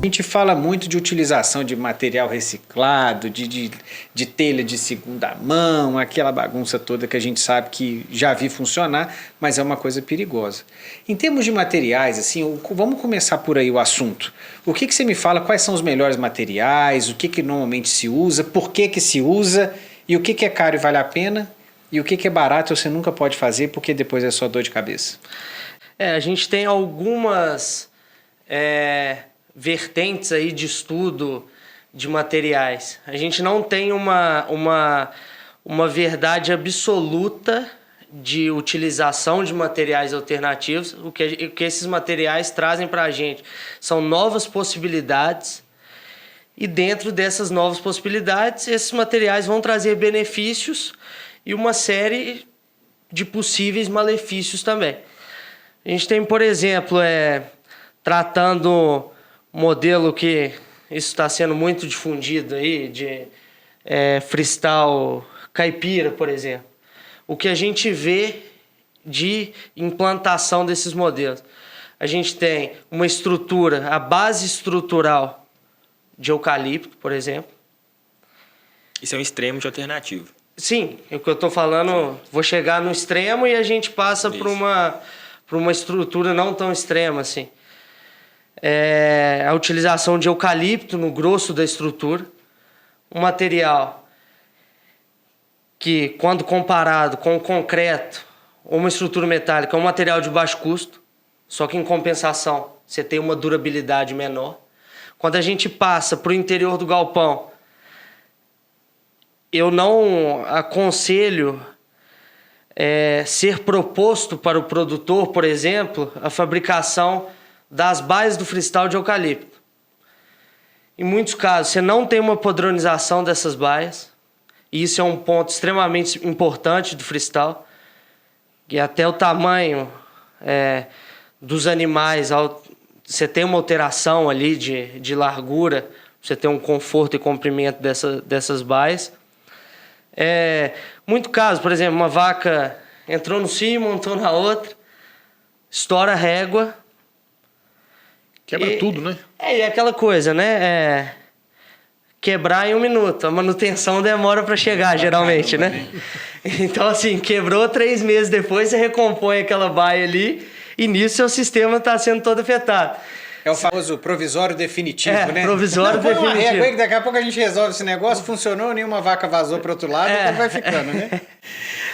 A gente fala muito de utilização de material reciclado, de telha de segunda mão, aquela bagunça toda que a gente sabe que já vi funcionar, mas é uma coisa perigosa. Em termos de materiais, assim, vamos começar por aí o assunto. O que você me fala, quais são os melhores materiais, o que normalmente se usa, por que se usa, e o que é caro e vale a pena, e o que é barato e você nunca pode fazer porque depois é só dor de cabeça? A gente tem algumas vertentes aí de estudo de materiais. A gente não tem uma verdade absoluta de utilização de materiais alternativos. O que esses materiais trazem para a gente são novas possibilidades, e dentro dessas novas possibilidades, esses materiais vão trazer benefícios e uma série de possíveis malefícios também. A gente tem, por exemplo, tratando um modelo que isso está sendo muito difundido aí, de freestyle caipira, por exemplo. O que a gente vê de implantação desses modelos? A gente tem uma estrutura, a base estrutural de eucalipto, por exemplo. Isso é um extremo de alternativo. Sim, o que eu estou falando, vou chegar no extremo e a gente passa para uma estrutura não tão extrema assim. A utilização de eucalipto no grosso da estrutura, um material que, quando comparado com o concreto ou uma estrutura metálica, é um material de baixo custo, só que em compensação você tem uma durabilidade menor. Quando a gente passa para o interior do galpão, eu não aconselho ser proposto para o produtor, por exemplo, a fabricação das baias do freestyle de eucalipto. Em muitos casos, você não tem uma padronização dessas baias, e isso é um ponto extremamente importante do freestyle, que até o tamanho dos animais, você tem uma alteração ali de largura, você tem um conforto e comprimento dessas baias. Muito caso, por exemplo, uma vaca entrou no cio, montou na outra, estoura a régua. Quebra tudo, né? E aquela coisa, né? Quebrar em 1 minuto. A manutenção demora para chegar, geralmente, né? Então, assim, quebrou 3 meses depois, você recompõe aquela baia ali e nisso seu sistema está sendo todo afetado. É o famoso provisório definitivo, né? Provisório definitivo. Uma régua aí que daqui a pouco a gente resolve esse negócio, funcionou, nenhuma vaca vazou para outro lado, aquilo vai ficando, né?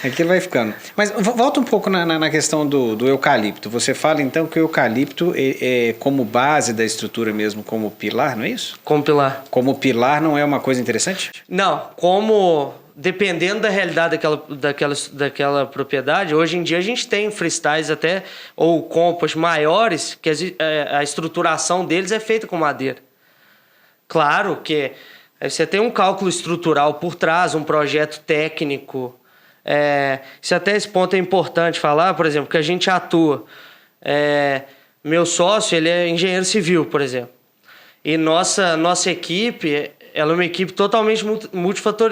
Aquilo vai ficando. Mas volta um pouco na questão do eucalipto. Você fala então que o eucalipto é como base da estrutura mesmo, como pilar, não é isso? Como pilar. Como pilar não é uma coisa interessante? Não, dependendo da realidade daquela propriedade, hoje em dia a gente tem freestyles até, ou compost maiores, que a estruturação deles é feita com madeira. Claro que você tem um cálculo estrutural por trás, um projeto técnico. Isso até esse ponto é importante falar, por exemplo, que a gente atua. Meu sócio, ele é engenheiro civil, por exemplo. E nossa equipe, ela é uma equipe totalmente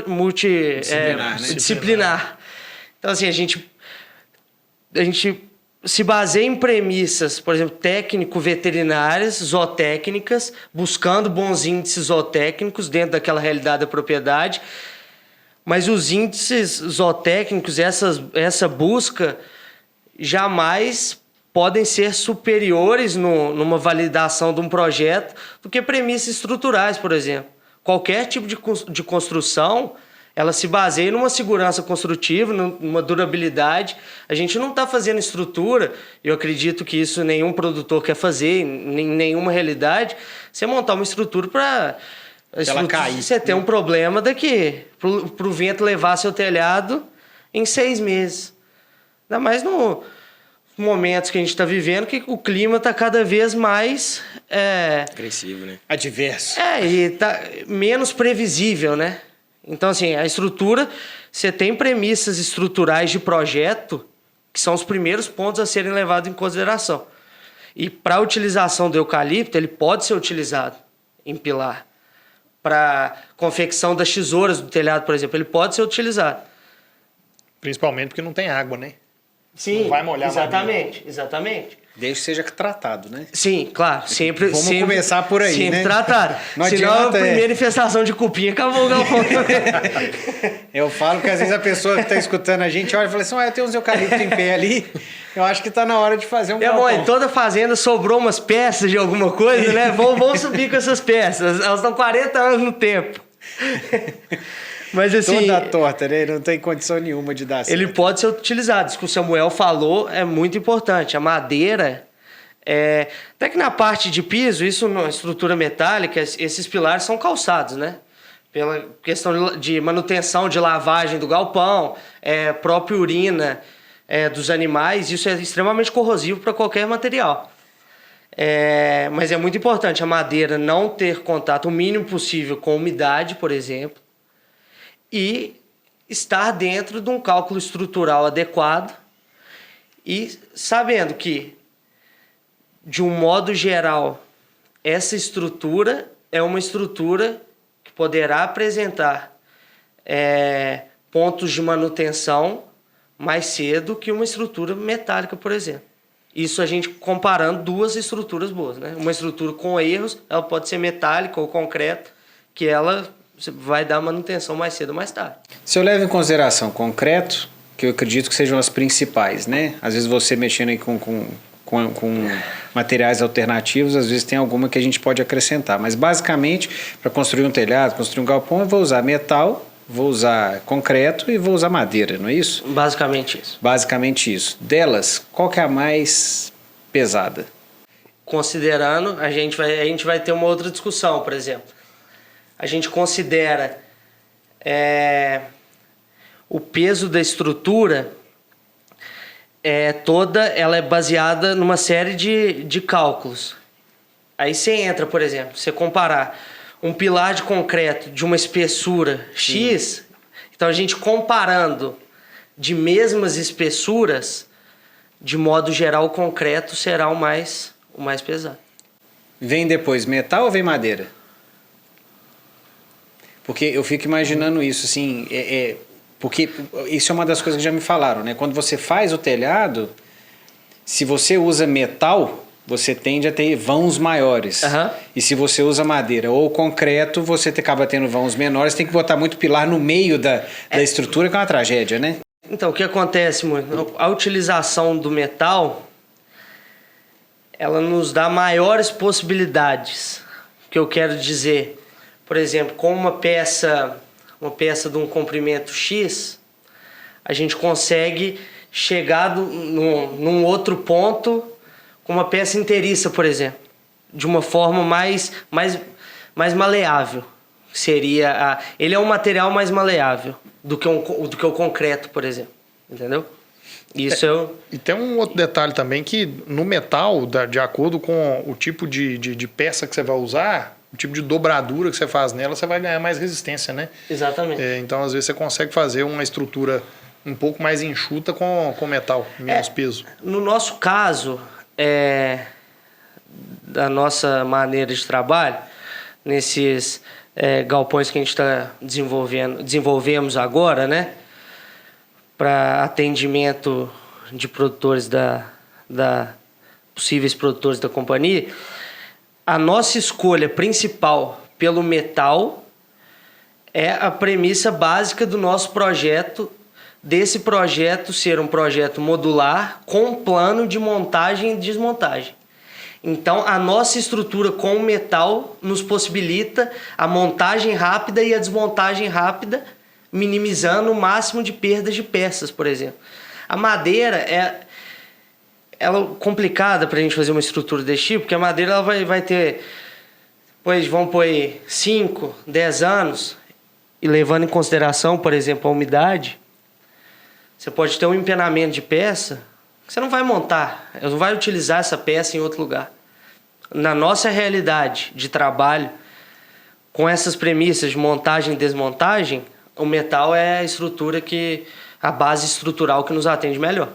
multidisciplinar. Então, assim, a gente se baseia em premissas, por exemplo, técnico-veterinárias, zootécnicas, buscando bons índices zootécnicos dentro daquela realidade da propriedade. Mas os índices zootécnicos, essa busca, jamais podem ser superiores numa validação de um projeto do que premissas estruturais, por exemplo. Qualquer tipo de construção, ela se baseia numa segurança construtiva, numa durabilidade. A gente não está fazendo estrutura, eu acredito que isso nenhum produtor quer fazer, em nenhuma realidade, você montar uma estrutura para ela cair. Você tem um problema daqui, para o vento levar seu telhado em 6 meses. Ainda mais no momentos que a gente está vivendo, que o clima está cada vez mais agressivo, né? Adverso. E está menos previsível, né? Então, assim, a estrutura, você tem premissas estruturais de projeto que são os primeiros pontos a serem levados em consideração. E para a utilização do eucalipto, ele pode ser utilizado em pilar. Para confecção das tesouras do telhado, por exemplo, ele pode ser utilizado. Principalmente porque não tem água, né? Sim, Não vai molhar a exatamente, exatamente. Desde que seja tratado, né? Sim, claro, sempre. Vamos sempre, começar por aí, sempre né? tratado. Não Senão adianta, a primeira infestação de cupim acabou o galpão também. Eu falo que às vezes a pessoa que está escutando a gente olha e fala assim: eu tenho uns eucaliptos em pé ali, eu acho que está na hora de fazer um Minha mãe, galpão. toda fazenda sobrou umas peças de alguma coisa, né? Vamos subir com essas peças. Elas estão 40 anos no tempo. Mas assim. Toda torta, né? Não tem condição nenhuma de dar certo. Ele pode ser utilizado. Isso que o Samuel falou é muito importante. A madeira, até que na parte de piso, isso na estrutura metálica, esses pilares são calçados, né? Pela questão de manutenção, de lavagem do galpão, própria urina dos animais, isso é extremamente corrosivo para qualquer material. Mas é muito importante a madeira não ter contato o mínimo possível com umidade, por exemplo, e estar dentro de um cálculo estrutural adequado e sabendo que, de um modo geral, essa estrutura é uma estrutura que poderá apresentar pontos de manutenção mais cedo que uma estrutura metálica, por exemplo. Isso a gente comparando duas estruturas boas, né? Uma estrutura com erros, ela pode ser metálica ou concreta, que ela vai dar manutenção mais cedo ou mais tarde. Se eu levo em consideração concreto, que eu acredito que sejam as principais, né? Às vezes você mexendo aí com materiais alternativos, às vezes tem alguma que a gente pode acrescentar. Mas basicamente, para construir um telhado, construir um galpão, eu vou usar metal, vou usar concreto e vou usar madeira, não é isso? Basicamente isso. Basicamente isso. Delas, qual que é a mais pesada? Considerando, a gente vai ter uma outra discussão, por exemplo. A gente considera o peso da estrutura ela é baseada numa série de cálculos. Aí você entra, por exemplo, você comparar um pilar de concreto de uma espessura X, então a gente comparando de mesmas espessuras, de modo geral, o concreto será o mais pesado. Vem depois metal ou vem madeira? Porque eu fico imaginando isso, assim, porque isso é uma das coisas que já me falaram, né? Quando você faz o telhado, se você usa metal, você tende a ter vãos maiores. Uhum. E se você usa madeira ou concreto, você acaba tendo vãos menores, tem que botar muito pilar no meio da estrutura, que é uma tragédia, né? Então, o que acontece muito? A utilização do metal, ela nos dá maiores possibilidades. O que eu quero dizer, por exemplo, com uma peça de um comprimento X, a gente consegue chegar num outro ponto com uma peça inteiriça, por exemplo, de uma forma mais maleável. Ele é um material mais maleável do que o concreto, por exemplo. Entendeu? Isso E tem um outro detalhe também, que no metal, de acordo com o tipo de peça que você vai usar, o tipo de dobradura que você faz nela, você vai ganhar mais resistência, né? Exatamente. Então, às vezes, você consegue fazer uma estrutura um pouco mais enxuta com metal, menos peso. No nosso caso, da nossa maneira de trabalho, nesses galpões que a gente está desenvolvemos agora, né? Para atendimento de produtores possíveis produtores da companhia, a nossa escolha principal pelo metal é a premissa básica do nosso projeto, desse projeto ser um projeto modular com plano de montagem e desmontagem. Então, a nossa estrutura com metal nos possibilita a montagem rápida e a desmontagem rápida, minimizando o máximo de perdas de peças, por exemplo. A madeira ela é complicada para a gente fazer uma estrutura desse tipo, porque a madeira ela vai ter, vamos pôr 5, 10 anos, e levando em consideração, por exemplo, a umidade, você pode ter um empenamento de peça que você não vai montar, você não vai utilizar essa peça em outro lugar. Na nossa realidade de trabalho, com essas premissas de montagem e desmontagem, o metal é a base estrutural que nos atende melhor.